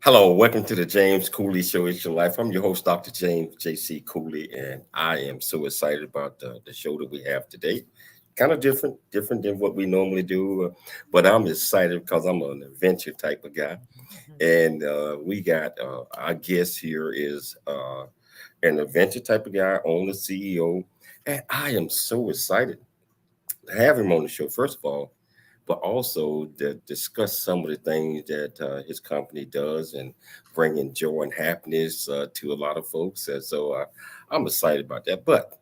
Hello, welcome to the James Cooley Show. It's your life. I'm your host, Dr. James J.C. Cooley, and I am so excited about the show that we have today. Kind of different than what we normally do, but I'm excited because I'm an adventure type of guy. And we got our guest here is an adventure type of guy, owner, CEO, and I am so excited to have him on the show. First of all, but also to discuss some of the things that his company does and bringing joy and happiness to a lot of folks. And so I'm excited about that. But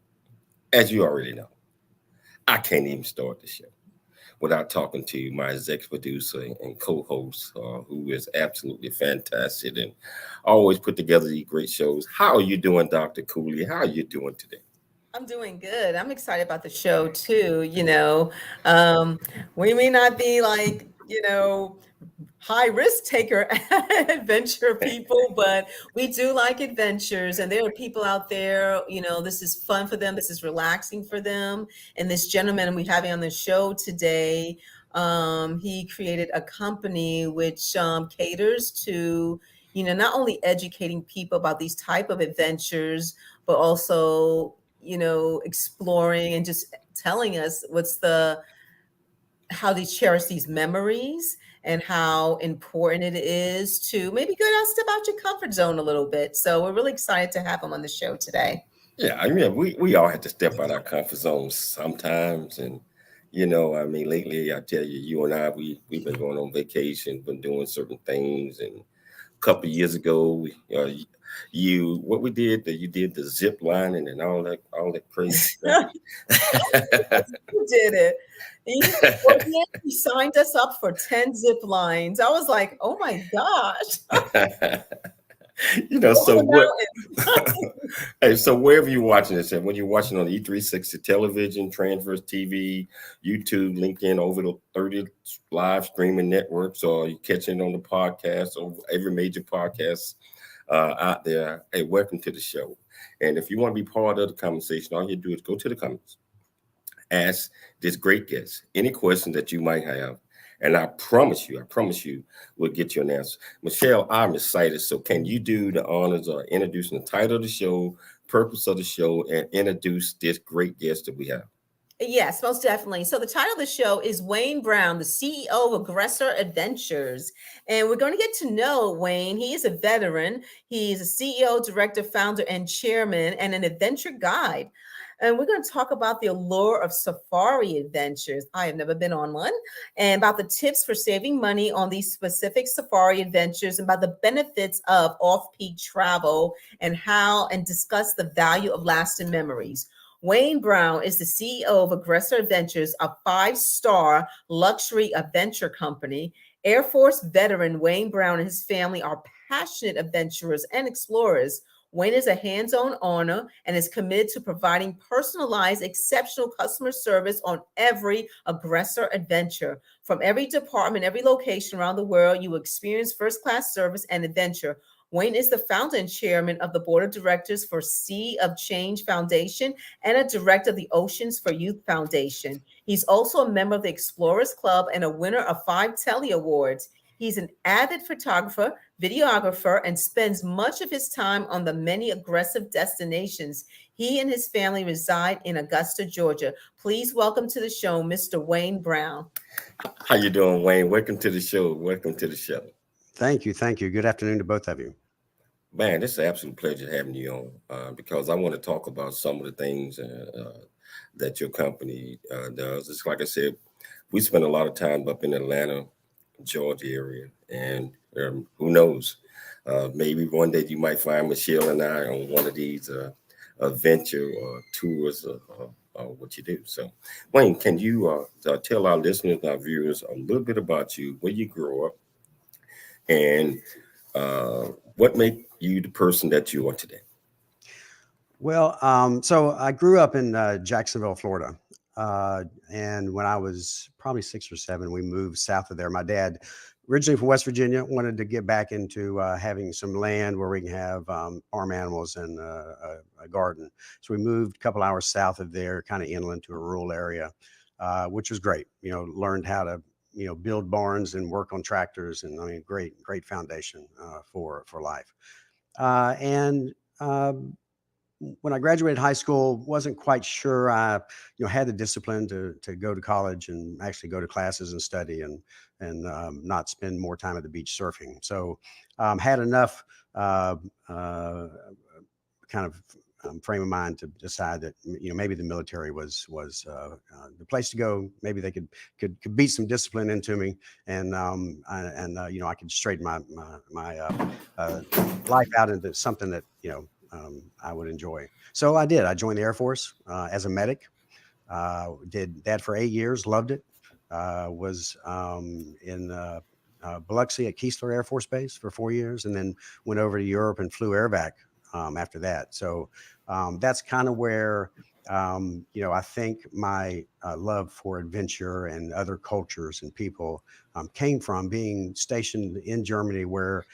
as you already know, I can't even start the show without talking to my executive producer and co-host, who is absolutely fantastic and always put together these great shows. How are you doing, Dr. Cooley? How are you doing today? I'm doing good. I'm excited about the show too. Um, we may not be like, high risk taker adventure people, but we do like adventures. And there are people out there, this is fun for them. This is relaxing for them. And this gentleman we having on the show today, he created a company which caters to, not only educating people about these type of adventures, but also exploring and just telling us how they cherish these memories and how important it is to maybe go out, step out your comfort zone a little bit. So we're really excited to have him on the show today. Yeah, I mean, we all have to step out our comfort zones sometimes, and I mean, lately, I tell you, you and I, we've been going on vacation, been doing certain things, and a couple of years ago, you what we did, that you did the zip lining and all that crazy stuff. You did it. Well, he signed us up for 10 zip lines. I was like, oh my gosh. Over So the what? mountain. Hey, so wherever you're watching this, and when you're watching on E360 television, Transverse TV, YouTube, LinkedIn, over the 30 live streaming networks, or you catching it on the podcast, or every major podcast out there, hey, welcome to the show. And if you want to be part of the conversation, all you do is go to the comments, ask this great guest any question that you might have. And I promise you, we'll get you an answer. Michelle, I'm excited. So, can you do the honors of introducing the title of the show, purpose of the show, and introduce this great guest that we have? Yes, most definitely. So the title of the show is Wayne Brown, the CEO of Aggressor Adventures. And we're going to get to know Wayne. He is a veteran. He's a CEO, director, founder, and chairman, and an adventure guide. And we're going to talk about the allure of safari adventures. I have never been on one. And about the tips for saving money on these specific safari adventures, and about the benefits of off-peak travel, and discuss the value of lasting memories. Wayne Brown is the CEO of Aggressor Adventures, a five-star luxury adventure company. Air Force veteran Wayne Brown and his family are passionate adventurers and explorers. Wayne is a hands-on owner and is committed to providing personalized, exceptional customer service on every Aggressor adventure. From every department, every location around the world, you will experience first-class service and adventure. Wayne is the founder and chairman of the board of directors for Sea of Change Foundation and a director of the Oceans for Youth Foundation. He's also a member of the Explorers Club and a winner of 5 Telly Awards. He's an avid photographer, videographer, and spends much of his time on the many aggressive destinations. He and his family reside in Augusta, Georgia. Please welcome to the show, Mr. Wayne Brown. How you doing, Wayne? Welcome to the show. Welcome to the show. Thank you. Thank you. Good afternoon to both of you. Man, it's an absolute pleasure having you on because I want to talk about some of the things that your company does. It's like I said, we spend a lot of time up in Atlanta, Georgia area, and who knows, maybe one day you might find Michelle and I on one of these adventure tours of what you do. So, Wayne, can you tell our listeners, our viewers, a little bit about you, where you grew up, and what made you the person that you are today? Well, so I grew up in Jacksonville, Florida. And when I was probably 6 or 7, we moved south of there. My dad, originally from West Virginia, wanted to get back into having some land where we can have farm animals and a garden. So we moved a couple hours south of there, kind of inland to a rural area, which was great. Learned how to build barns and work on tractors, and I mean, great foundation for life. And when I graduated high school, wasn't quite sure I, had the discipline to go to college and actually go to classes and study and not spend more time at the beach surfing. So had enough kind of frame of mind to decide that maybe the military was the place to go. Maybe they could beat some discipline into me, and I could straighten my life out into something that I would enjoy. So I did. I joined the Air Force as a medic. Did that for 8 years. Loved it. Was in Biloxi at Keesler Air Force Base for 4 years, and then went over to Europe and flew airvac after that. So that's kind of where I think my love for adventure and other cultures and people came from being stationed in Germany, where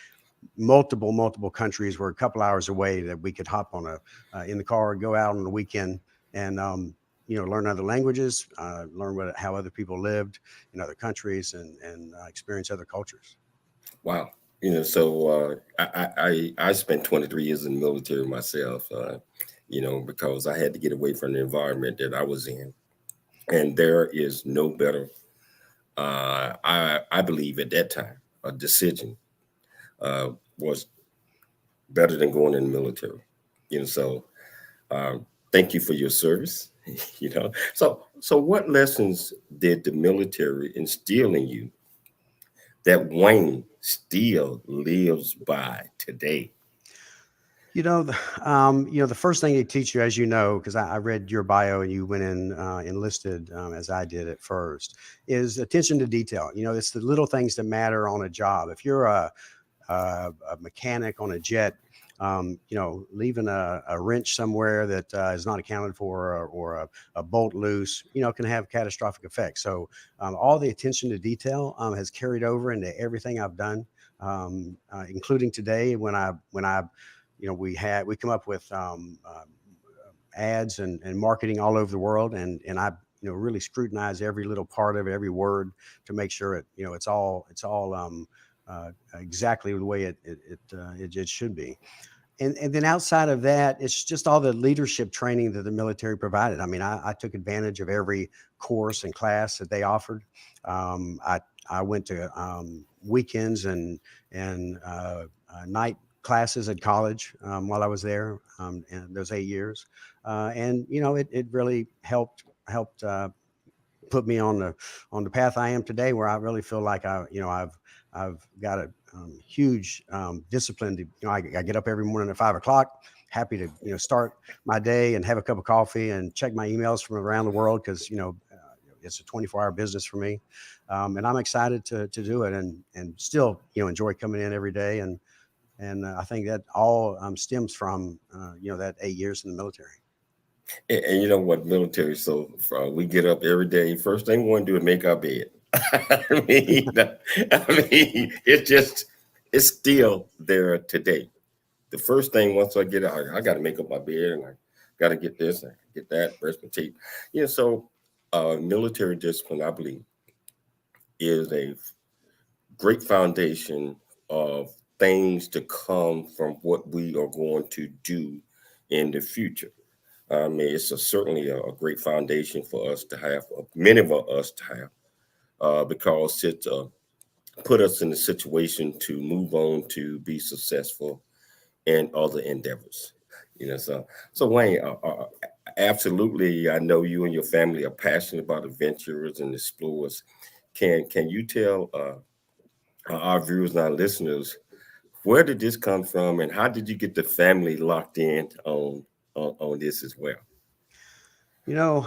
multiple countries were a couple hours away that we could hop on in the car, go out on the weekend, and learn other languages, learn how other people lived in other countries, and experience other cultures. Wow. So I spent 23 years in the military myself, because I had to get away from the environment that I was in. And there is no better, I believe at that time, a decision was better than going in the military. So thank you for your service. So what lessons did the military instill in you that Wayne still lives by today? The first thing they teach you, as you know, because I read your bio and you went in enlisted as I did at first, is attention to detail. It's the little things that matter on a job. If you're a mechanic on a jet, leaving a wrench somewhere that is not accounted for, or a bolt loose, can have catastrophic effects. So all the attention to detail has carried over into everything I've done, including today when I we come up with ads and marketing all over the world, and I really scrutinize every little part of it, every word, to make sure it's all exactly the way it should be. And then outside of that, it's just all the leadership training that the military provided. I mean, I took advantage of every course and class that they offered. I went to weekends and night classes at college while I was there, in those 8 years, and it really helped put me on the path I am today, where I really feel like I've got a huge discipline to, I get up every morning at 5 o'clock, happy to start my day and have a cup of coffee and check my emails from around the world, because it's a 24-hour business for me, and I'm excited to do it, and still enjoy coming in every day, and I think that all stems from that 8 years in the military. And you know what, military. So we get up every day. First thing we want to do is make our bed. I mean, it's still there today. The first thing, once I get out, I got to make up my bed, and I got to get this and get that, brush my teeth. So military discipline, I believe, is a great foundation of things to come from what we are going to do in the future. I mean, it's certainly a great foundation for us to have, many of us to have, because it put us in a situation to move on to be successful in other endeavors. So Wayne, absolutely, I know you and your family are passionate about adventurers and explorers. Can you tell our viewers and our listeners, where did this come from, and how did you get the family locked in on this as well? You know,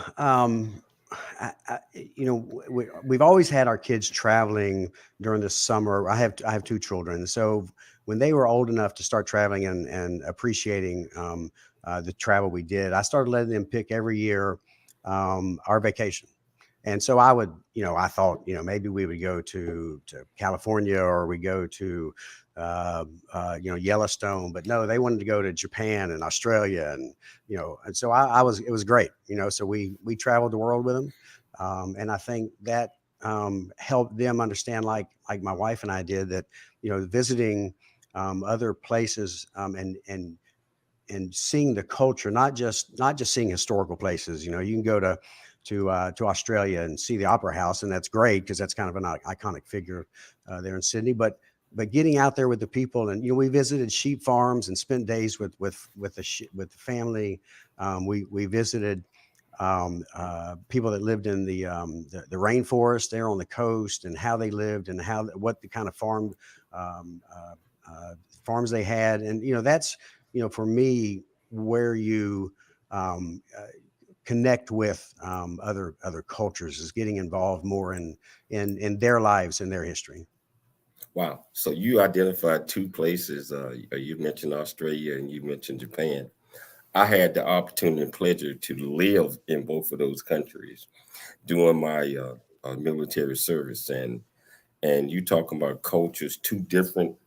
we've always had our kids traveling during the summer. I have two children, so when they were old enough to start traveling and appreciating the travel we did, I started letting them pick every year our vacation. And so I thought, maybe we would go to California, or we go to, Yellowstone, but no, they wanted to go to Japan and Australia. And so it was great, so we traveled the world with them. And I think that help them understand, like my wife and I did, that visiting other places and seeing the culture, not just seeing historical places. You can go to Australia and see the Opera House, and that's great because that's kind of an iconic figure there in Sydney. But getting out there with the people, and we visited sheep farms and spent days with the family. We visited people that lived in the rainforest there on the coast, and how they lived, and what the kind of farms they had. And that's for me, where you connect with other cultures, is getting involved more in their lives and their history. Wow. So you identified two places. You mentioned Australia and you mentioned Japan. I had the opportunity and pleasure to live in both of those countries during my military service. And you talking about cultures, two different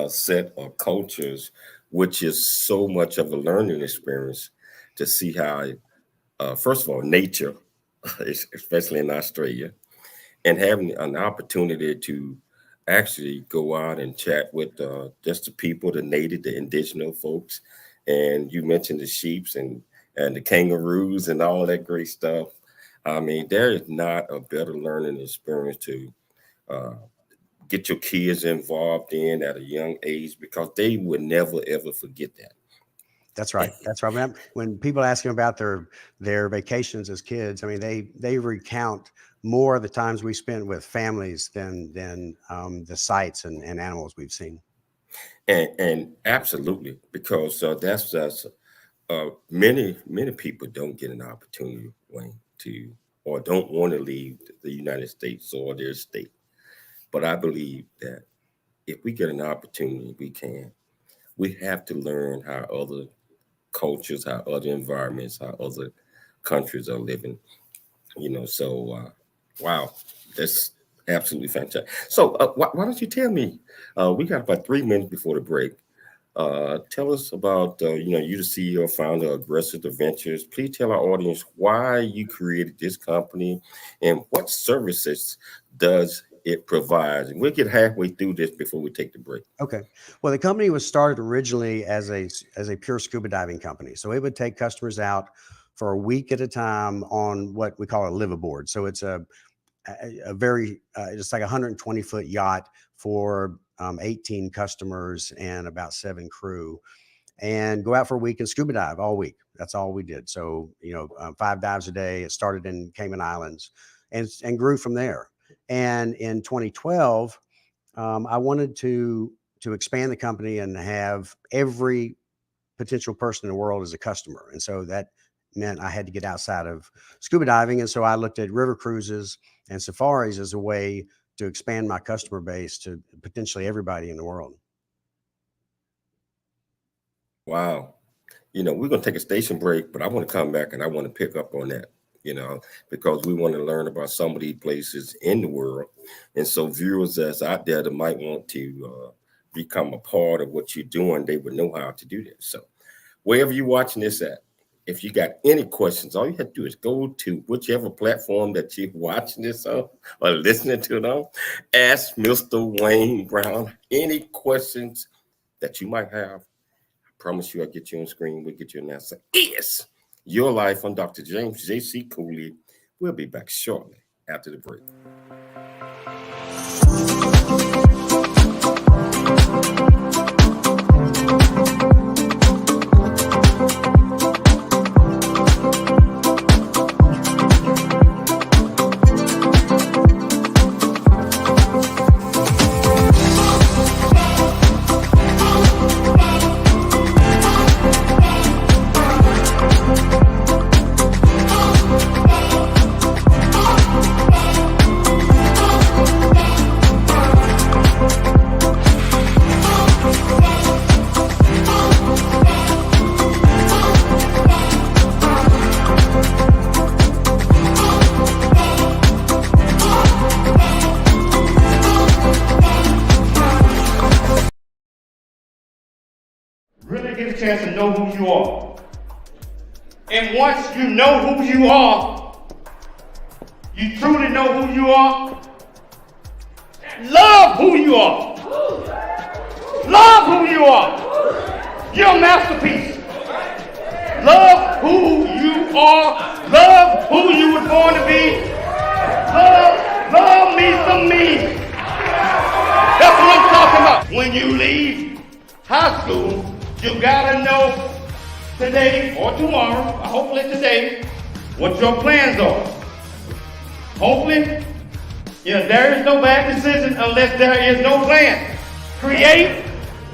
set of cultures, which is so much of a learning experience to see how, first of all, nature, especially in Australia, and having an opportunity to actually go out and chat with just the people, the native, the indigenous folks. And you mentioned the sheeps and the kangaroos and all that great stuff. I mean, there is not a better learning experience to get your kids involved in at a young age, because they would never, ever forget that. That's right. That's right. When people ask them about their vacations as kids, I mean, they recount more of the times we spent with families than the sights and animals we've seen. And absolutely, because that's many people don't get an opportunity, Wayne, or don't want to leave the United States or their state. But I believe that if we get an opportunity, we have to learn how other cultures, how other environments, how other countries are living. So wow, that's absolutely fantastic. So why don't you tell me? We got about 3 minutes before the break. Tell us about you're the CEO, founder of Aggressor Adventures. Please tell our audience why you created this company and what services does it provide. And we'll get halfway through this before we take the break. Okay. Well, the company was started originally as a pure scuba diving company. So it would take customers out for a week at a time on what we call a liveaboard. So it's a very it's like a 120-foot yacht for 18 customers and about 7 crew, and go out for a week and scuba dive all week. That's all we did. So 5 dives a day. It started in Cayman Islands and grew from there. And in 2012, I wanted to expand the company and have every potential person in the world as a customer. And so that meant I had to get outside of scuba diving. And so I looked at river cruises and safaris as a way to expand my customer base to potentially everybody in the world. Wow. We're going to take a station break, but I want to come back and I want to pick up on that, because we want to learn about some of these places in the world. And so viewers that's out there that might want to become a part of what you're doing, they would know how to do this. So wherever you're watching this at, if you got any questions, all you have to do is go to whichever platform that you're watching this on or listening to it on. Ask Mr. Wayne Brown any questions that you might have. I promise you I'll get you on screen. We'll get you an answer. Yes. Your Life on Dr. James J.C. Cooley. We'll be back shortly after the break. Chance to know who you are. And once you know who you are, You truly know who you are? Love who you are. Love who you are. You're a masterpiece. Love who you are. Love who you were born to be. Love me some me. That's what I'm talking about. When you leave high school, you gotta know today or tomorrow, hopefully today, what your plans are. Hopefully, there is no bad decision unless there is no plan. Create,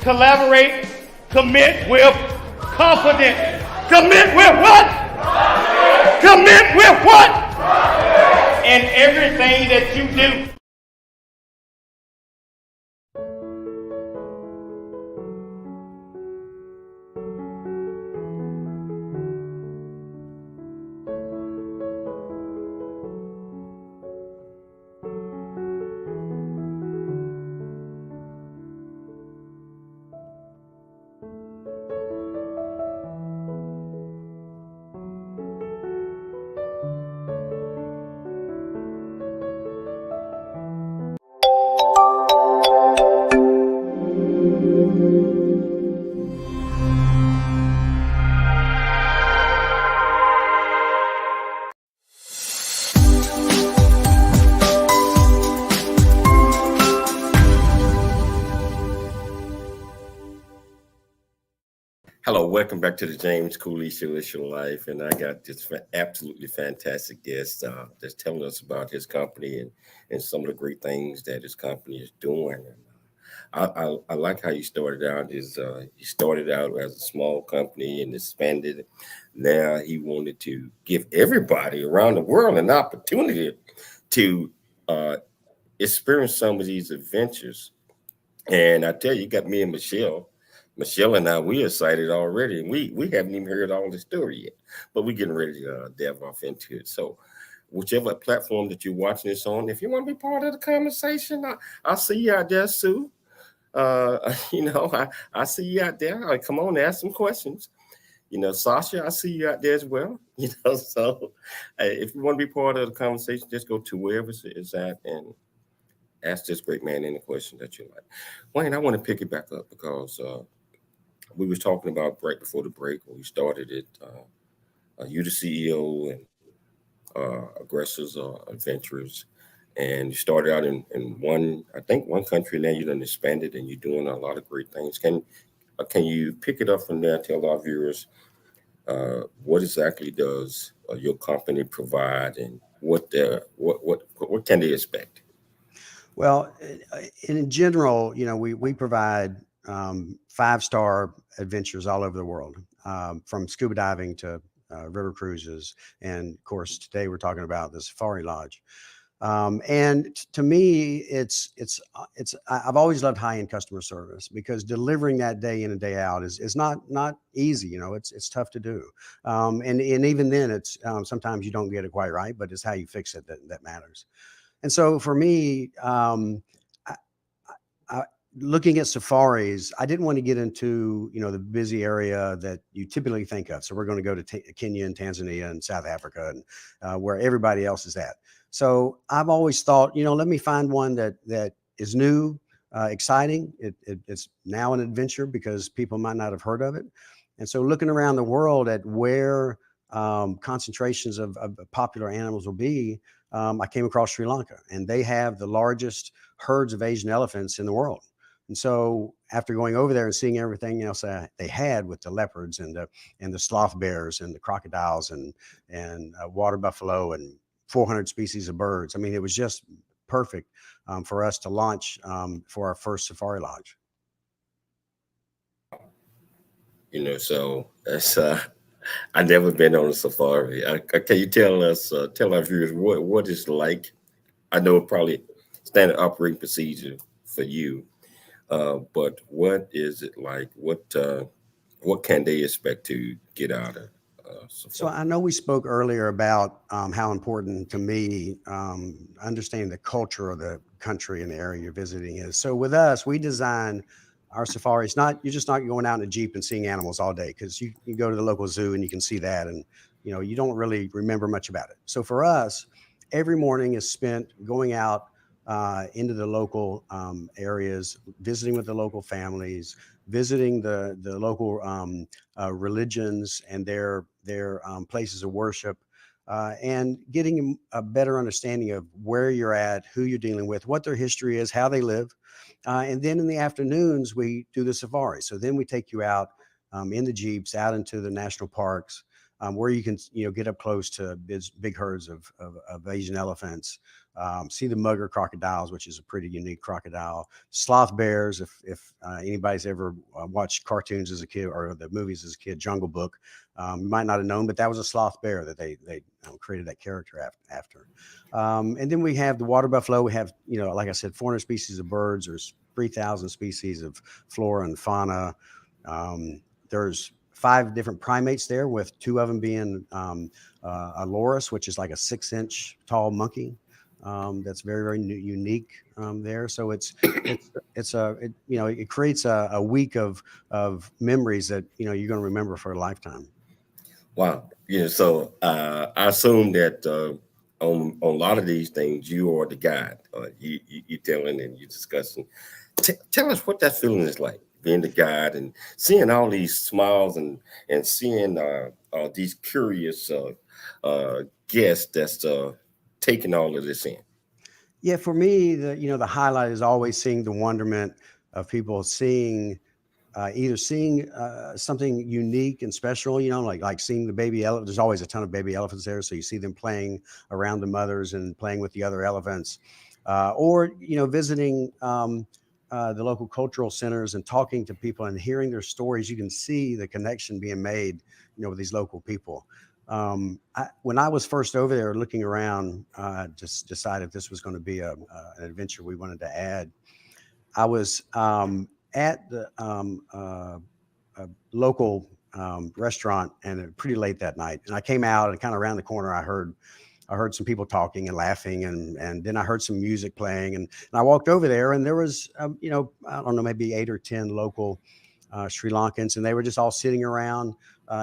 collaborate, commit with confidence. Commit with what? Commit with what? In everything that you do. Hello, welcome back to the James Cooley Show. It's your life, and I got this absolutely fantastic guest that's telling us about his company and some of the great things that his company is doing. And I like how you started out. He started out as a small company and expanded. Now he wanted to give everybody around the world an opportunity to experience some of these adventures. And I tell you, you got me and Michelle and I, we're excited already. We haven't even heard all the story yet, but we're getting ready to delve off into it. So whichever platform that you're watching this on, if you want to be part of the conversation, I'll see you out there, Sue. I see you out there. Come on, ask some questions. Sasha, I see you out there as well. So if you want to be part of the conversation, just go to wherever it's at and ask this great man any question that you like. Wayne, I want to pick it back up because we was talking about right before the break when we started it. You the CEO and Aggressors Adventures, and you started out in one country. Now you done expanded and you're doing a lot of great things. Can you pick it up from there? Tell our viewers what exactly does your company provide, and what can they expect? Well, in general, we provide 5-star adventures all over the world, from scuba diving to river cruises. And of course, today we're talking about the Safari Lodge. And to me, I've always loved high-end customer service, because delivering that day in and day out is not easy. It's tough to do. And even then it's sometimes you don't get it quite right, but it's how you fix it that matters. And so for me, looking at safaris, I didn't want to get into, the busy area that you typically think of. So we're going to go to Kenya and Tanzania and South Africa and where everybody else is at. So I've always thought, let me find one that is new, exciting. It's now an adventure because people might not have heard of it. And so looking around the world at where concentrations of popular animals will be, I came across Sri Lanka, and they have the largest herds of Asian elephants in the world. And so after going over there and seeing everything else they had with the leopards and the sloth bears and the crocodiles and water buffalo and 400 species of birds, I mean, it was just perfect for us to launch for our first Safari Lodge. So that's I've never been on a safari. Can you tell our viewers what it's like? I know it probably standard operating procedure for you, but what is it like? What can they expect to get out of safari? So I know we spoke earlier about how important to me understanding the culture of the country and the area you're visiting is. So with us, we design our safaris. You're just not going out in a Jeep and seeing animals all day, because you go to the local zoo and you can see that, and you don't really remember much about it. So for us, every morning is spent going out into the local areas, visiting with the local families, visiting the local religions and their places of worship, and getting a better understanding of where you're at, who you're dealing with, what their history is, how they live. And then in the afternoons, we do the safari. So then we take you out in the Jeeps out into the national parks, where you can, get up close to big herds of Asian elephants, see the mugger crocodiles, which is a pretty unique crocodile, sloth bears. If anybody's ever watched cartoons as a kid or the movies as a kid, Jungle Book, you might not have known, but that was a sloth bear that they created that character after. And then we have the water buffalo. We have, like I said, 400 species of birds. There's 3,000 species of flora and fauna. There's 5 different primates there, with 2 of them being a loris, which is like a 6-inch tall monkey. That's very, very unique there. So it creates a week of memories that you're going to remember for a lifetime. Wow. Yeah. So I assume that on a lot of these things, you are the guide. You telling and you discussing. Tell us what that feeling is like, being the guide and seeing all these smiles and seeing these curious guests that's taking all of this in. Yeah, for me, the highlight is always seeing the wonderment of people seeing either seeing something unique and special, like seeing the baby elephant. There's always a ton of baby elephants there, so you see them playing around the mothers and playing with the other elephants, or visiting the local cultural centers and talking to people and hearing their stories. You can see the connection being made, with these local people. When I was first over there looking around, just decided this was going to be an adventure we wanted to add. I was at the local restaurant, and pretty late that night. And I came out, and kind of around the corner, I heard some people talking and laughing, and then I heard some music playing, and I walked over there, and there was I don't know, maybe 8 or 10 local Sri Lankans, and they were just all sitting around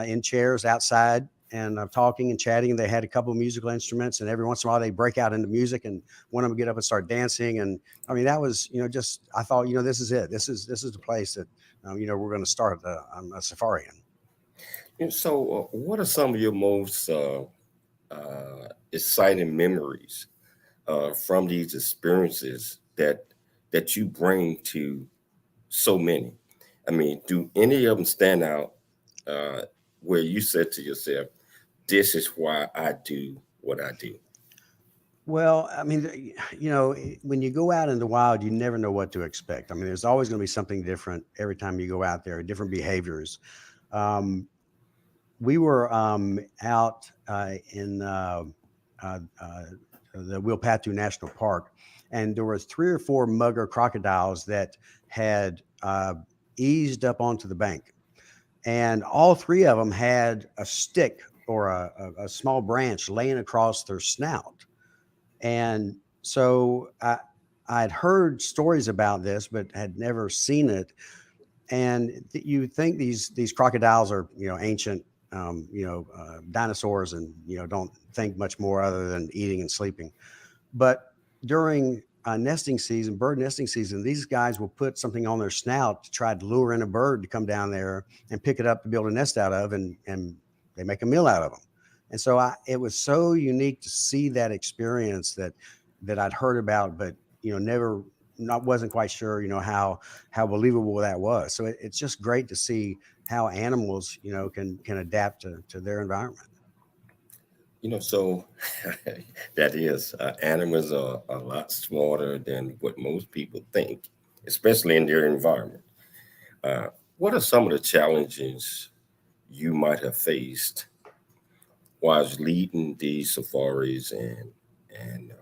in chairs outside and talking and chatting. And they had a couple of musical instruments, and every once in a while they break out into music, and one of them get up and start dancing. And I mean, that was, just, I thought, this is it. This is the place that, we're going to start a safari in. And so what are some of your most exciting memories from these experiences that you bring to so many? I mean, do any of them stand out where you said to yourself, this is why I do what I do? Well, I mean, when you go out in the wild, you never know what to expect. I mean, there's always going to be something different every time you go out there, different behaviors. We were out in the Wilpatu National Park, and there were 3 or 4 mugger crocodiles that had eased up onto the bank. And all 3 of them had a stick or a small branch laying across their snout. And so I'd heard stories about this, but had never seen it. And you think these crocodiles are, ancient, dinosaurs, and, don't think much more other than eating and sleeping. But during nesting season, bird nesting season, these guys will put something on their snout to try to lure in a bird to come down there and pick it up to build a nest out of, and they make a meal out of them. And so it was so unique to see that experience that I'd heard about, but wasn't quite sure, how believable that was. So it's just great to see how animals, can adapt to their environment. So that is, animals are a lot smarter than what most people think, especially in their environment. What are some of the challenges you might have faced while leading these safaris and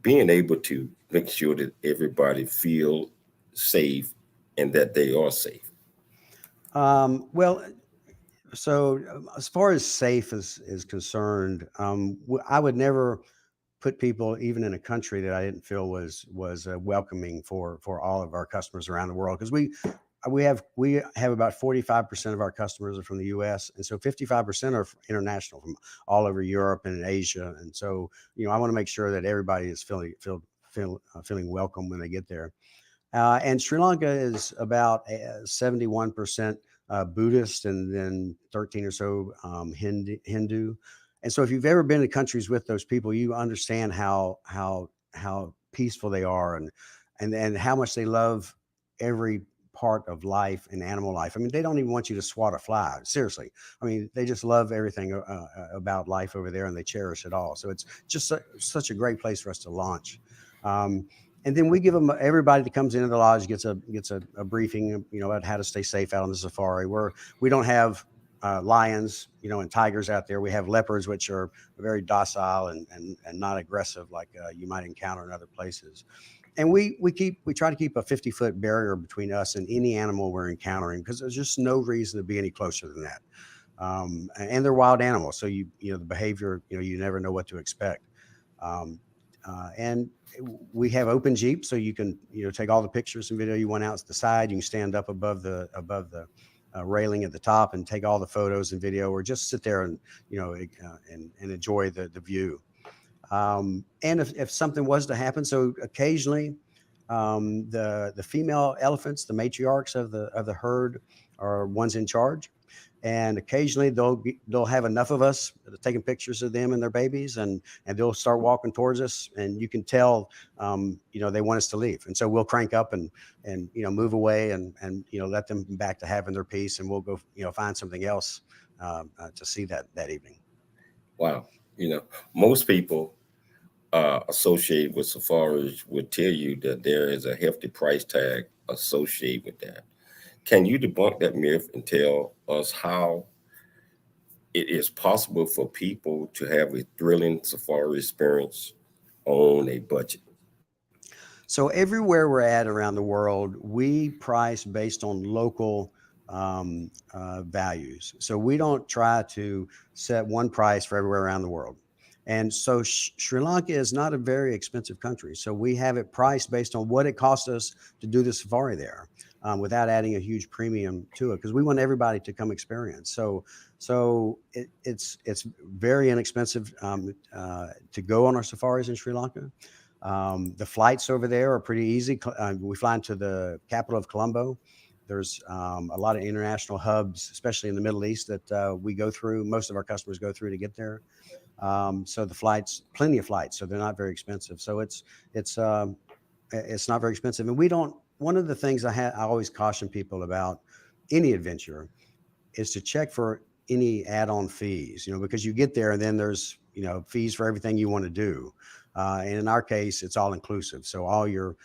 being able to make sure that everybody feel safe and that they are safe? Well, so as far as safe is concerned, I would never put people even in a country that I didn't feel was welcoming for all of our customers around the world, because we have about 45% of our customers are from the U.S. and so 55% are international from all over Europe and Asia. And so I want to make sure that everybody is feeling welcome when they get there. And Sri Lanka is about 71% Buddhist and then 13 or so Hindu. And so if you've ever been to countries with those people, you understand how peaceful they are and how much they love every part of life and animal life. I mean, they don't even want you to swat a fly. Seriously. I mean, they just love everything about life over there and they cherish it all. So it's just such a great place for us to launch. And then we give them, everybody that comes into the lodge gets a briefing, about how to stay safe out on the safari. We don't have lions, and tigers out there. We have leopards, which are very docile and not aggressive like you might encounter in other places. And we try to keep a 50-foot barrier between us and any animal we're encountering because there's just no reason to be any closer than that. And they're wild animals, so the behavior, you never know what to expect. And we have open Jeep, so you can take all the pictures and video you want out to the side. You can stand up above the railing at the top and take all the photos and video, or just sit there and and enjoy the view. And if something was to happen, so occasionally the female elephants, the matriarchs of the herd, are ones in charge. And occasionally they'll have enough of us taking pictures of them and their babies, and they'll start walking towards us, and you can tell they want us to leave, and so we'll crank up and move away and let them back to having their peace, and we'll go find something else to see that evening. Wow, most people associated with safaris would tell you that there is a hefty price tag associated with that. Can you debunk that myth and tell us how it is possible for people to have a thrilling safari experience on a budget? So everywhere we're at around the world, we price based on local values. So we don't try to set one price for everywhere around the world. And so Sri Lanka is not a very expensive country. So we have it priced based on what it costs us to do the safari there, without adding a huge premium to it, because we want everybody to come experience. So it's very inexpensive to go on our safaris in Sri Lanka. The flights over there are pretty easy. We fly into the capital of Colombo. There's a lot of international hubs, especially in the Middle East, that we go through. Most of our customers go through to get there. So the flights, plenty of flights, so they're not very expensive. So it's not very expensive. And one of the things I always caution people about any adventure is to check for any add-on fees, because you get there and then there's, fees for everything you want to do. And in our case, it's all inclusive. So all your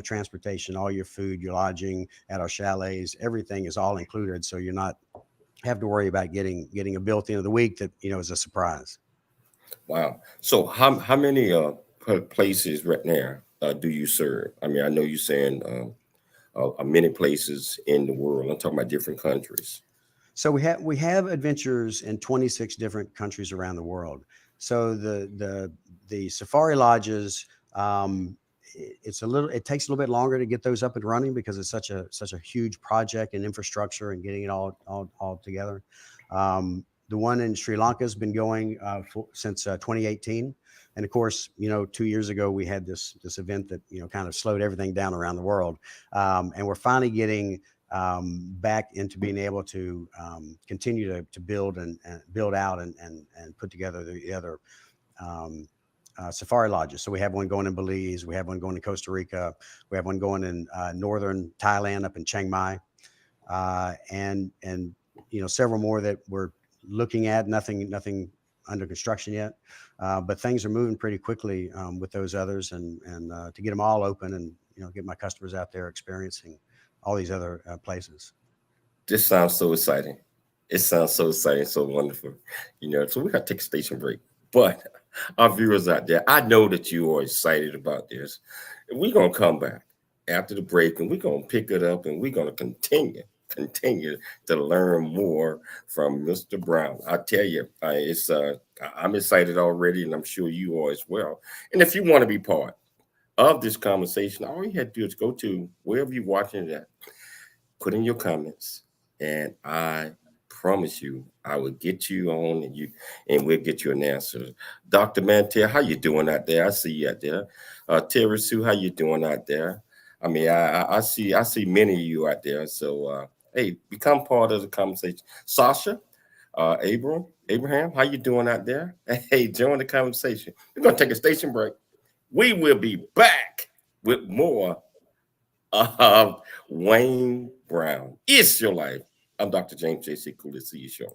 transportation, all your food, your lodging at our chalets, everything is all included. So you're not have to worry about getting a bill at the end of the week that, is a surprise. Wow. So how many places right now do you serve? I mean, I know you're saying many places in the world. I'm talking about different countries. So we have adventures in 26 different countries around the world. So the safari lodges, it takes a little bit longer to get those up and running because it's such a huge project and infrastructure and getting it all together. The one in Sri Lanka has been going since 2018. And of course, 2 years ago, we had this event that, kind of slowed everything down around the world. And we're finally getting back into being able to continue to build and build out and put together the other safari lodges. So we have one going in Belize. We have one going in Costa Rica. We have one going in northern Thailand up in Chiang Mai. And several more that we're looking at, nothing under construction yet, but things are moving pretty quickly with those others, and to get them all open and get my customers out there experiencing all these other places. This sounds so exciting. It sounds so exciting, so wonderful. So we got to take a station break. But our viewers out there, I know that you are excited about this. We're going to come back after the break, and we're going to pick it up, and we're going to continue to learn more from Mr. Brown. I tell you, I'm excited already, and I'm sure you are as well. And if you want to be part of this conversation, all you have to do is go to wherever you're watching it at, put in your comments, and I promise you, I will get you on, and we'll get you an answer. Dr. Mantel, how you doing out there? I see you out there. Terry Sue, how you doing out there? I mean, I see many of you out there. So hey, become part of the conversation. Sasha, Abraham, how you doing out there? Hey, join the conversation. We're gonna take a station break. We will be back with more of Wayne Brown. It's your life. I'm Dr. James J.C. Cooley. See you show.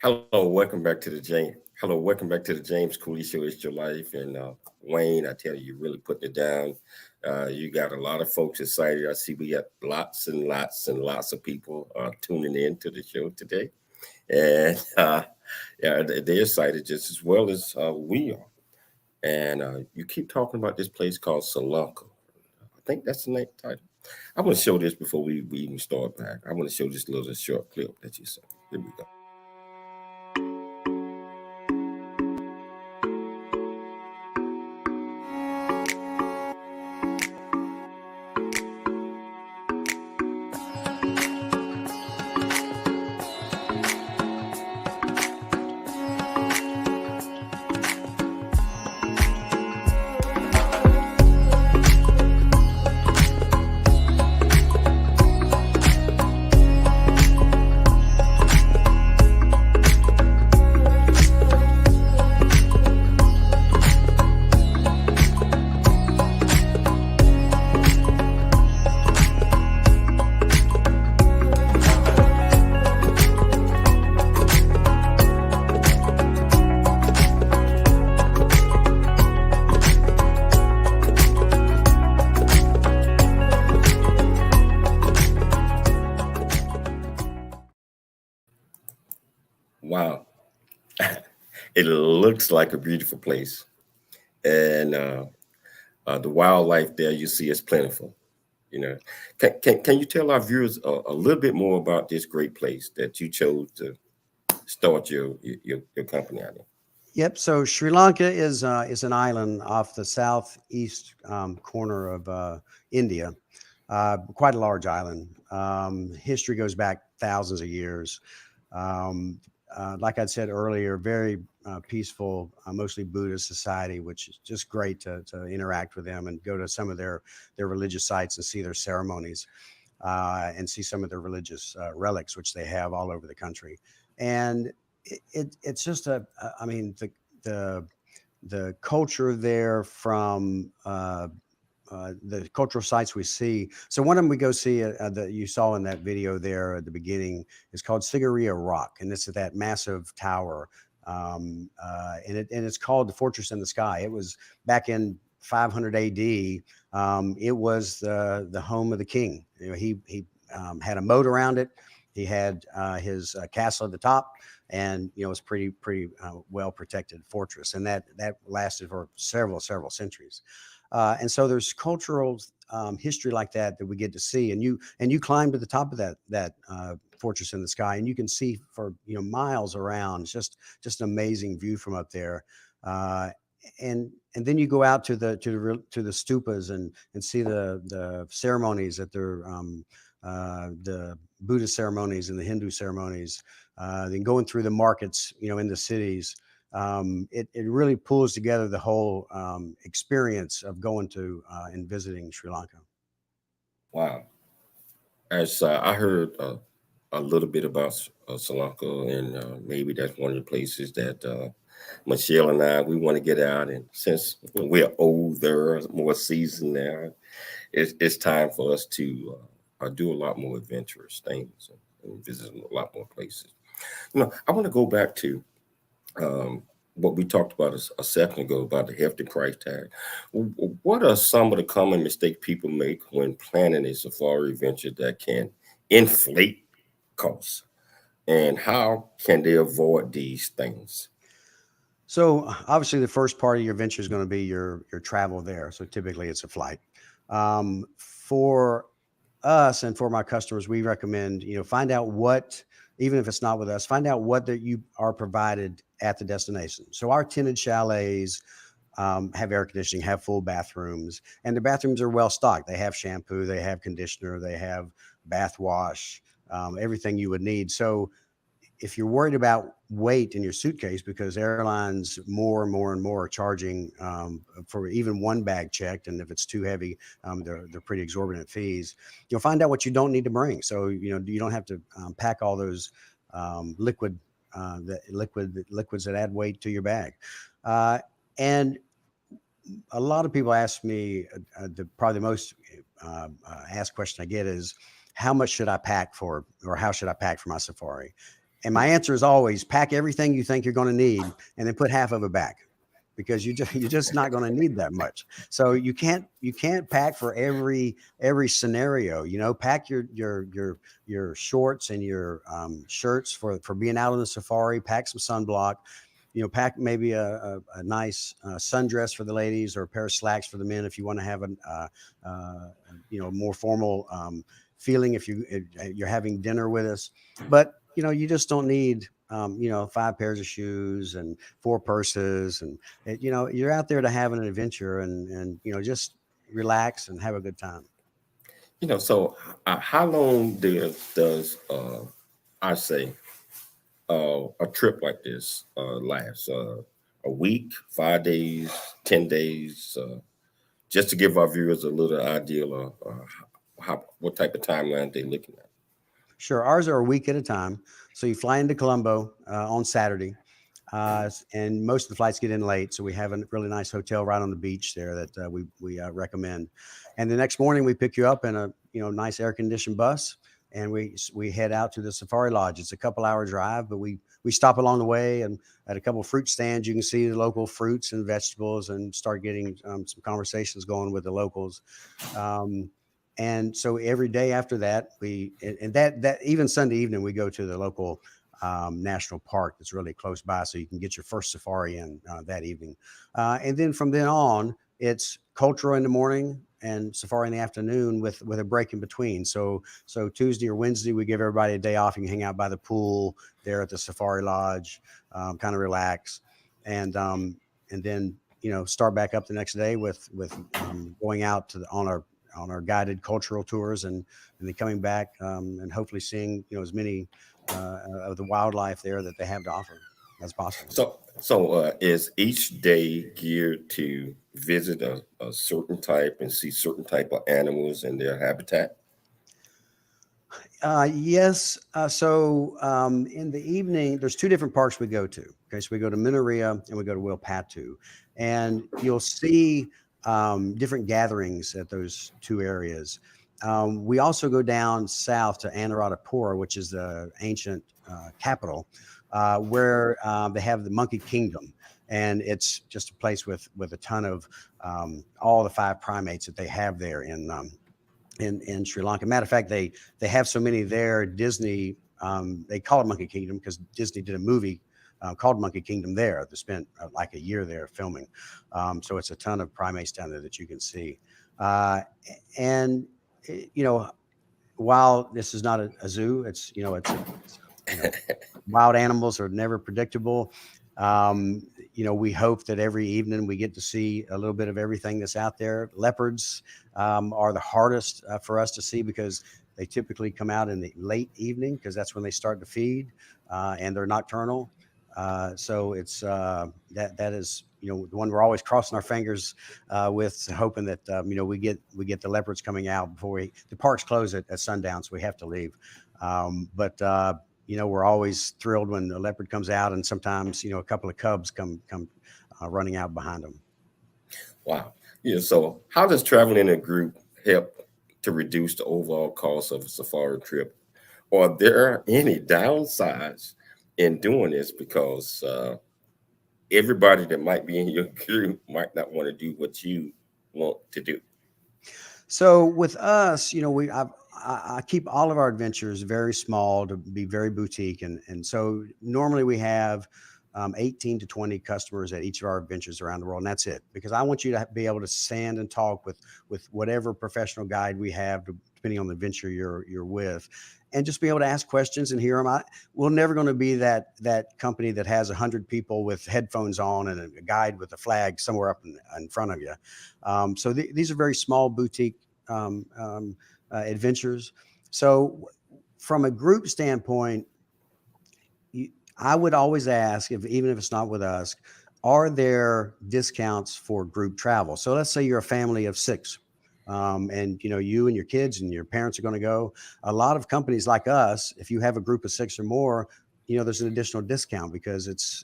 Hello, welcome back to the James. Hello, welcome back to the James Cooley Show. It's your life, and Wayne, I tell you, you're really putting it down. You got a lot of folks excited. I see we got lots and lots and lots of people tuning in to the show today, and yeah, they're excited just as well as we are. And you keep talking about this place called Salunka. I think that's the name title. I want to show this before we even start back. I want to show this little short clip that you saw. Here we go. Wow. It looks like a beautiful place. And the wildlife there you see is plentiful. You know, can you tell our viewers a little bit more about this great place that you chose to start your company out in? Yep. So Sri Lanka is an island off the southeast corner of India. Quite a large island. History goes back thousands of years. Like I said earlier, very peaceful, mostly Buddhist society, which is just great to interact with them and go to some of their religious sites and see their ceremonies. and see some of their religious relics, which they have all over the country. And it's just I mean, the culture there from the cultural sites we see. So one of them we go see that you saw in that video there at the beginning is called Sigiriya Rock, and this is that massive tower, and it's called the Fortress in the Sky. It was back in 500 A.D. It was the home of the king. You know, he had a moat around it. He had his castle at the top, and you know, it was pretty well protected fortress, and that lasted for several centuries. And so there's cultural history like that we get to see, and you climb to the top of that Fortress in the Sky, and you can see for miles around. It's just an amazing view from up there. And then you go out to the stupas and see the ceremonies that they're the Buddhist ceremonies and the Hindu ceremonies. Then going through the markets, in the cities. It really pulls together the whole experience of going to and visiting Sri Lanka. Wow. As I heard a little bit about Sri Lanka, and maybe that's one of the places that Michelle and I, we want to get out. And since we're older, more seasoned now, it's time for us to do a lot more adventurous things and visit a lot more places. I want to go back to what we talked about a second ago about the hefty price tag. What are some of the common mistakes people make when planning a safari adventure that can inflate costs? And how can they avoid these things? So obviously the first part of your venture is going to be your travel there. So typically it's a flight. For us and for my customers, we recommend, find out what, even if it's not with us, find out what that you are provided at the destination. So our tented chalets have air conditioning, have full bathrooms, and the bathrooms are well stocked. They have shampoo, they have conditioner, they have bath wash, everything you would need. So if you're worried about weight in your suitcase, because airlines more and more are charging for even one bag checked, and if it's too heavy, they're pretty exorbitant fees. You'll find out what you don't need to bring, so you don't have to pack all those liquids that add weight to your bag. And a lot of people ask me, probably the most asked question I get is, how much should I pack for, or how should I pack for my safari? And my answer is always pack everything you think you're going to need, and then put half of it back, because you're just not going to need that much. So you can't pack for every scenario. Pack your shorts and your shirts for being out on the safari. Pack some sunblock. Pack maybe a nice sundress for the ladies, or a pair of slacks for the men if you want to have a more formal feeling if you're having dinner with us. But you just don't need 5 pairs of shoes and 4 purses, and you're out there to have an adventure and just relax and have a good time. So how long does I say a trip like this last? A week, 5 days, 10 days, just to give our viewers a little idea of what type of timeline they're looking at. Sure. Ours are a week at a time. So you fly into Colombo on Saturday, and most of the flights get in late. So we have a really nice hotel right on the beach there that we recommend. And the next morning we pick you up in a nice air conditioned bus, and we head out to the Safari Lodge. It's a couple hour drive, but we stop along the way, and at a couple of fruit stands you can see the local fruits and vegetables and start getting some conversations going with the locals. And so every day after that, that even Sunday evening, we go to the local national park that's really close by, so you can get your first safari in that evening. And then from then on, it's cultural in the morning and safari in the afternoon with a break in between. So Tuesday or Wednesday, we give everybody a day off. You can hang out by the pool there at the Safari Lodge, kind of relax, and then start back up the next day with going out on our guided cultural tours, and then coming back and hopefully seeing as many of the wildlife there that they have to offer as possible. So is each day geared to visit a certain type and see certain type of animals in their habitat? Yes. In the evening, there's two different parks we go to. Okay, so we go to Minaria and we go to Wilpatu, and you'll see different gatherings at those two areas. We also go down south to Anuradhapura, which is the ancient capital, where they have the Monkey Kingdom, and it's just a place with a ton of all the five primates that they have there in Sri Lanka. Matter of fact, they have so many there. Disney, they call it Monkey Kingdom because Disney did a movie called Monkey Kingdom there. They spent like a year there filming. So it's a ton of primates down there that you can see. And you know, while this is not a zoo, it's you know, wild animals are never predictable. We hope that every evening we get to see a little bit of everything that's out there. Leopards are the hardest for us to see because they typically come out in the late evening because that's when they start to feed, and they're nocturnal. So it's that is the one we're always crossing our fingers with, hoping that we get the leopards coming out before the parks close at sundown, so we have to leave. But we're always thrilled when the leopard comes out, and sometimes a couple of cubs come running out behind them. Wow. Yeah. So how does traveling in a group help to reduce the overall cost of a safari trip? Are there any downsides in doing this? Because everybody that might be in your group might not want to do what you want to do. So with us, I keep all of our adventures very small to be very boutique, and so normally we have 18 to 20 customers at each of our adventures around the world, and that's it. Because I want you to be able to stand and talk with whatever professional guide we have, depending on the adventure you're with, and just be able to ask questions and hear them. We're never going to be that company that has 100 people with headphones on and a guide with a flag somewhere up in front of you. So these are very small boutique adventures. So from a group standpoint, I would always ask, even if it's not with us, are there discounts for group travel? So let's say you're a family of six, and you and your kids and your parents are going to go. A lot of companies like us, if you have a group of six or more, there's an additional discount because it's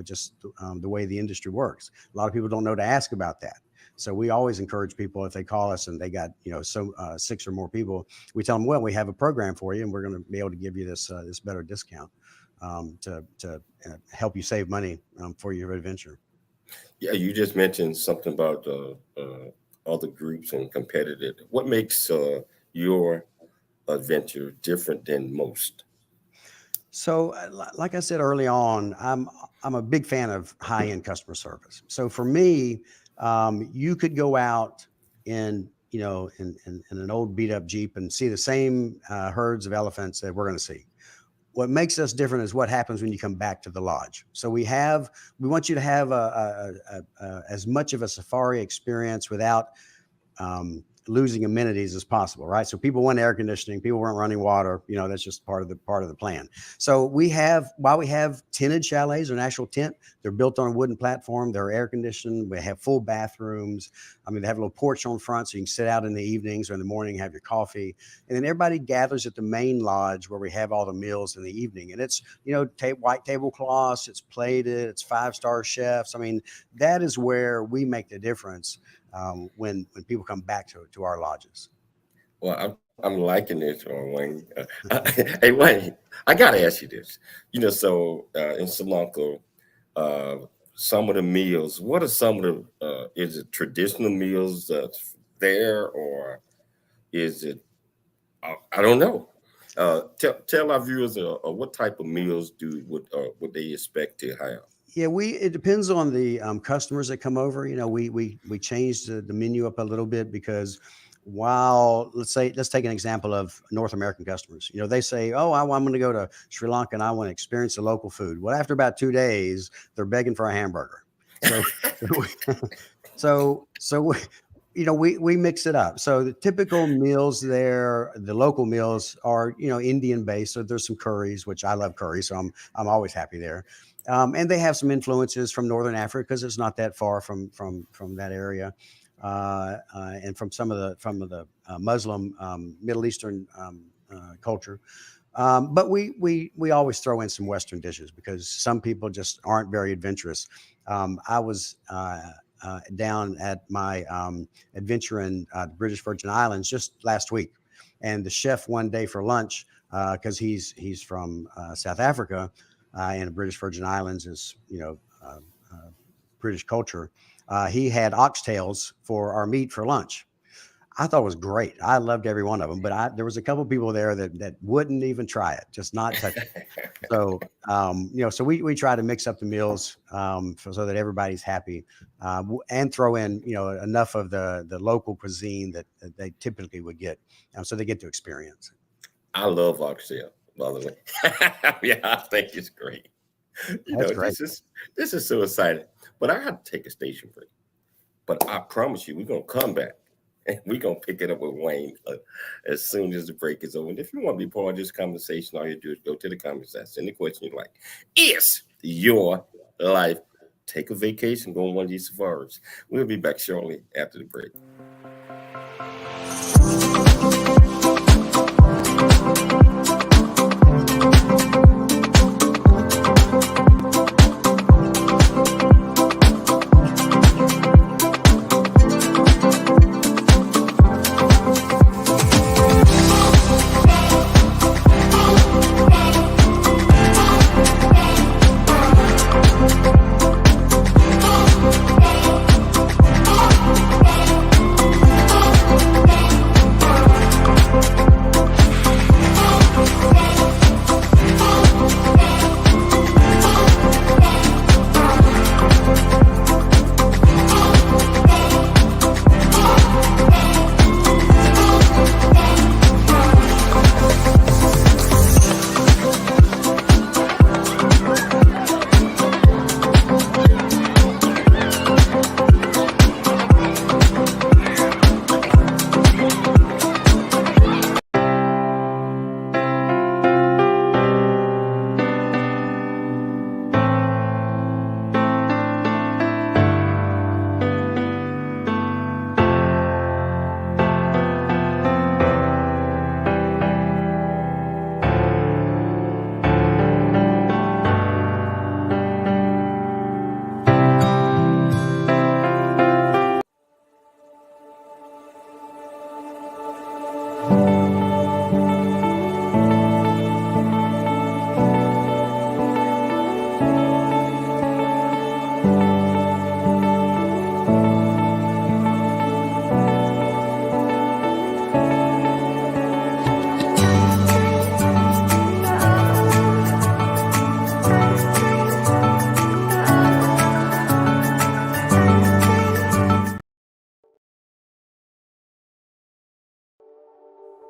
just the way the industry works. A lot of people don't know to ask about that. So we always encourage people, if they call us and they got six or more people, we tell them, well, we have a program for you, and we're going to be able to give you this better discount to help you save money for your adventure. Yeah, you just mentioned something about other groups and competitive. What makes your adventure different than most? So, like I said early on, I'm a big fan of high-end customer service. So for me, you could go out in an old beat-up Jeep and see the same herds of elephants that we're going to see. What makes us different is what happens when you come back to the lodge. So we want you to have as much of a safari experience without losing amenities as possible, right? So people want air conditioning, people want running water, that's just part of the plan. So while we have tinted chalets, an actual tent, they're built on a wooden platform, they're air conditioned, we have full bathrooms. I mean, they have a little porch on front so you can sit out in the evenings or in the morning, have your coffee. And then everybody gathers at the main lodge where we have all the meals in the evening. And it's, white tablecloths, it's plated, it's 5-star chefs. I mean, that is where we make the difference when people come back to our lodges. Well, I'm liking this, Wayne. Hey, Wayne, I gotta ask you this. So in Sri Lanka, some of the meals. What are some of the? Is it traditional meals that's there, or is it? I don't know. Tell our viewers what type of meals would they expect to have? Yeah, it depends on the customers that come over. We changed the menu up a little bit because let's take an example of North American customers. They say, oh, I'm going to go to Sri Lanka and I want to experience the local food. Well, after about 2 days, they're begging for a hamburger. So we mix it up. So the typical meals there, the local meals are, Indian based. So there's some curries, which I love curry. So I'm always happy there. And they have some influences from Northern Africa because it's not that far from that area, and from some of the Muslim Middle Eastern culture. But we always throw in some Western dishes because some people just aren't very adventurous. I was down at my adventure in the British Virgin Islands just last week, and the chef one day for lunch, because he's from South Africa, and the British Virgin Islands is British culture. He had oxtails for our meat for lunch. I thought it was great. I loved every one of them, but there was a couple people there that wouldn't even try it, just not touch it. So, so we try to mix up the meals so that everybody's happy, and throw in, enough of the local cuisine that they typically would get, so they get to experience it. I love oxtail, by the way. Yeah, I think it's great. That's great. This is so exciting. But I have to take a station break. But I promise you, we're gonna come back and we're gonna pick it up with Wayne as soon as the break is over. And if you want to be part of this conversation, all you do is go to the comment section, send the question you like. Is your life? Take a vacation, go on one of these safaris. We'll be back shortly after the break.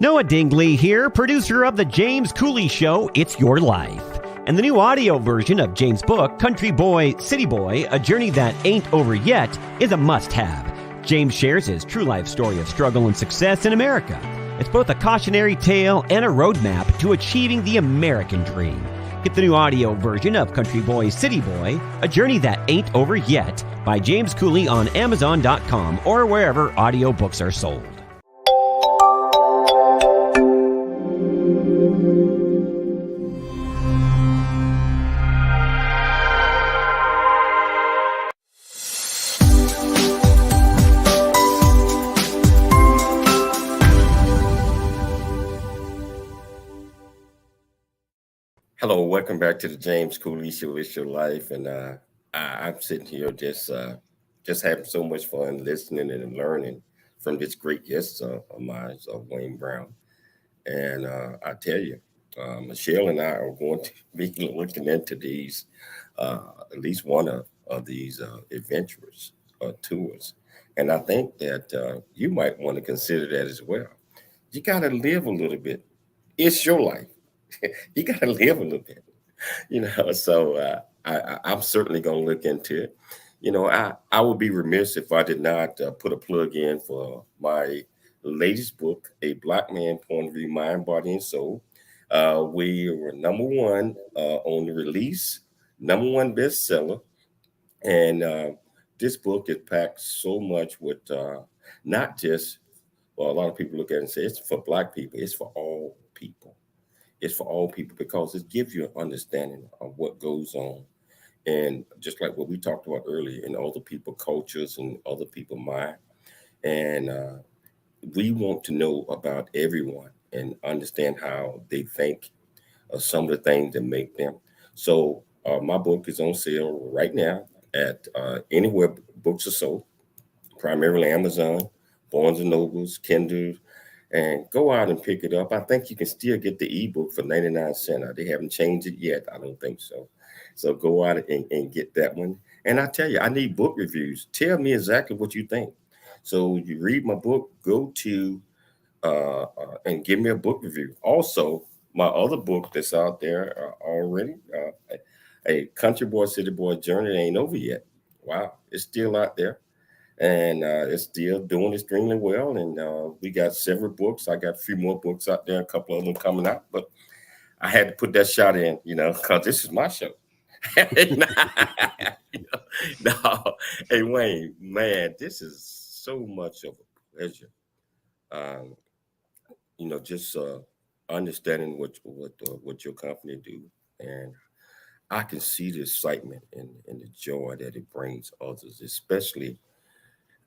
Noah Dingley here, producer of The James Cooley Show, It's Your Life. And the new audio version of James' book, Country Boy, City Boy, A Journey That Ain't Over Yet, is a must-have. James shares his true life story of struggle and success in America. It's both a cautionary tale and a roadmap to achieving the American dream. Get the new audio version of Country Boy, City Boy, A Journey That Ain't Over Yet by James Cooley on Amazon.com or wherever audiobooks are sold. Hello, welcome back to the James Cooley Show. It's Your Life, and I'm sitting here just having so much fun listening and learning from this great guest of mine, Wayne Brown. And I tell you, Michelle and I are going to be looking into these, at least one of these adventures tours, and I think that you might want to consider that as well. You got to live a little bit. It's your life. You got to live a little bit, so I'm certainly going to look into it. I would be remiss if I did not put a plug in for my latest book, A Black Man Point of View, Mind, Body, and Soul. We were number one on the release, number one bestseller. And this book is packed so much with not just, well, a lot of people look at it and say it's for Black people, it's for all people. people. It's for all people because it gives you an understanding of what goes on. And just like what we talked about earlier, in other people cultures and other people mind. And we want to know about everyone and understand how they think, some of the things that make them. So my book is on sale right now at anywhere books are sold, primarily Amazon, Barnes and Nobles, Kindle, and go out and pick it up. I think you can still get the ebook for 99 cents. They haven't changed it yet. I don't think so. So go out and get that one. And I tell you, I need book reviews. Tell me exactly what you think. So you read my book, go to and give me a book review. Also, my other book that's out there already, a country boy, city boy journey ain't over yet. Wow, it's still out there, and it's still doing extremely well. And we got several books. I got a few more books out there, a couple of them coming out, but I had to put that shot in, because this is my show. You know, no, hey Wayne, man, this is so much of a pleasure. Um, just understanding what your company do, and I can see the excitement and the joy that it brings others, especially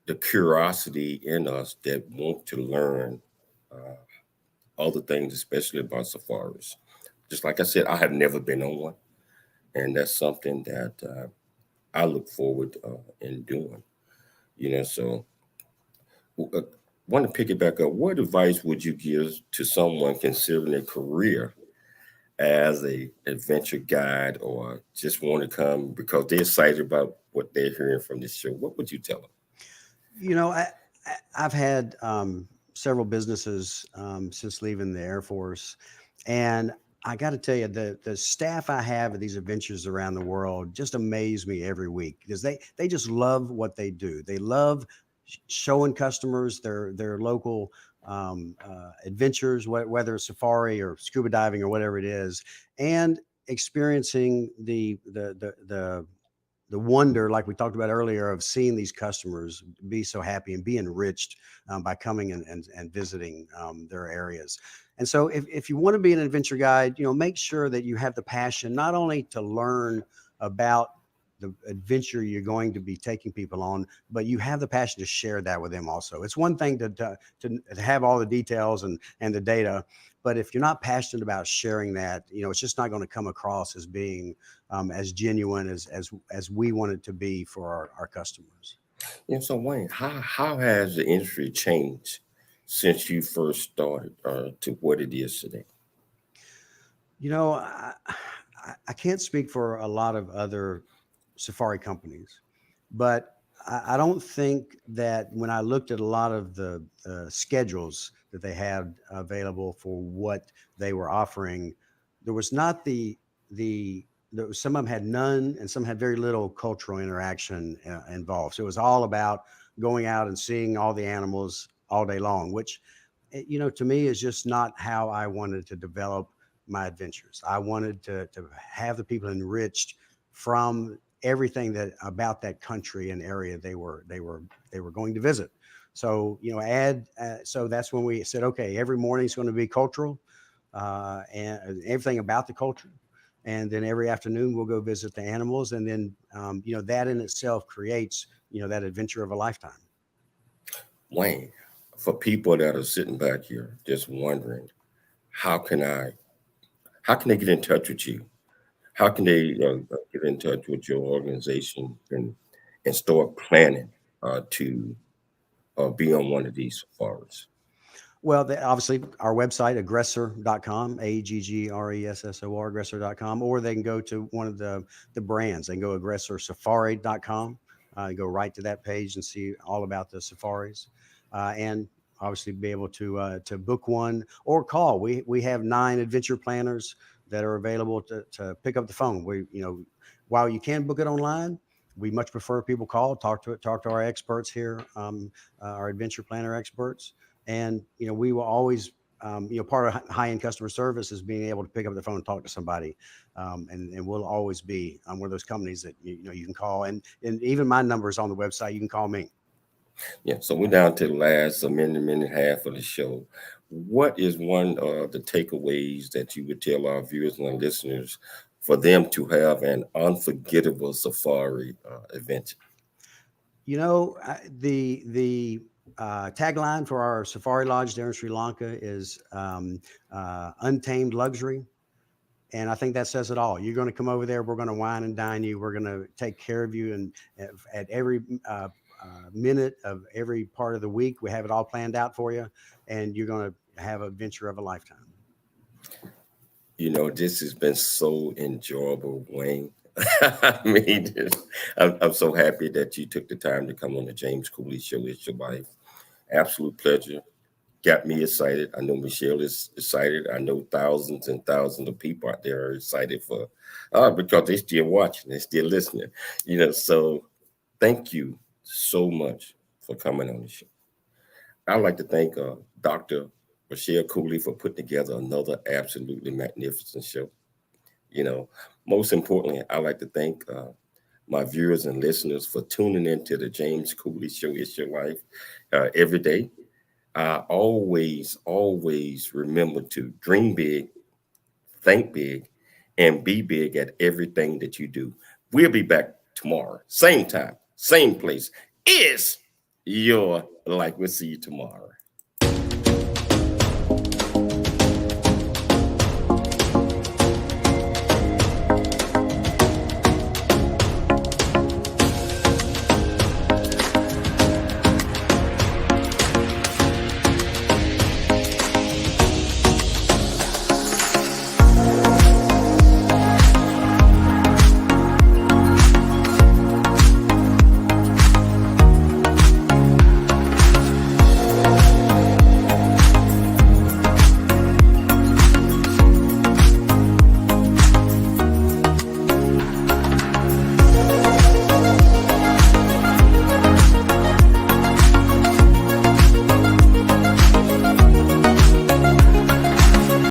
the curiosity in us that want to learn uh, other things, especially about safaris. Just like I said, I have never been on one, and that's something that I look forward in doing. So uh, want to pick it back up. What advice would you give to someone considering a career as a adventure guide, or just want to come because they're excited about what they're hearing from this show? What would you tell them? I've had several businesses since leaving the Air Force, and I got to tell you, the staff I have at these adventures around the world just amaze me every week because they just love what they do. They love showing customers their local adventures, whether it's safari or scuba diving or whatever it is, and experiencing the wonder, like we talked about earlier, of seeing these customers be so happy and be enriched by coming and visiting their areas. And so if you want to be an adventure guide, make sure that you have the passion, not only to learn about the adventure you're going to be taking people on, but you have the passion to share that with them also. It's one thing to have all the details and the data, but if you're not passionate about sharing that, it's just not going to come across as being as genuine as we want it to be for our customers. So Wayne, how has the industry changed since you first started to what it is today? I can't speak for a lot of other safari companies, but I don't think that when I looked at a lot of the schedules that they had available for what they were offering, there was not some of them had none, and some had very little cultural interaction involved. So it was all about going out and seeing all the animals all day long, which, to me is just not how I wanted to develop my adventures. I wanted to have the people enriched from everything that about that country and area they were going to visit. So so that's when we said, okay, every morning is going to be cultural and everything about the culture, and then every afternoon we'll go visit the animals, and then that in itself creates that adventure of a lifetime. Wayne, for people that are sitting back here just wondering, how can they get in touch with you? How can they get in touch with your organization and start planning to be on one of these safaris? Well, obviously our website, aggressor.com, AGGRESSOR, aggressor.com, or they can go to one of the brands. They can go aggressorsafari.com, go right to that page and see all about the safaris, and obviously be able to book one or call. We have 9 adventure planners that are available to pick up the phone. While you can book it online, we much prefer people call, talk to our experts here, our adventure planner experts. And, we will always, part of high-end customer service is being able to pick up the phone and talk to somebody. And we'll always be one of those companies that, you can call. And even my number is on the website. You can call me. Yeah, so we're down to the last minute and a half of the show. What is one of the takeaways that you would tell our viewers and our listeners for them to have an unforgettable safari adventure? You know, the tagline for our safari lodge there in Sri Lanka is untamed luxury. And I think that says it all. You're going to come over there. We're going to wine and dine you. We're going to take care of you. And at every minute of every part of the week, we have it all planned out for you. And you're going to have an adventure of a lifetime. You know, this has been so enjoyable, Wayne. I mean, I'm so happy that you took the time to come on the James Cooley Show. It's your life. Absolute pleasure. Got me excited. I know Michelle is excited. I know thousands and thousands of people out there are excited for because they're still watching, they're still listening. You know, so thank you so much for coming on the show. I'd like to thank Dr. Michelle Cooley for putting together another absolutely magnificent show. You know, most importantly, I'd like to thank my viewers and listeners for tuning into the James Cooley Show. It's your life every day. I always remember to dream big, think big, and be big at everything that you do. We'll be back tomorrow, same time, same place. It's your life. We'll see you tomorrow.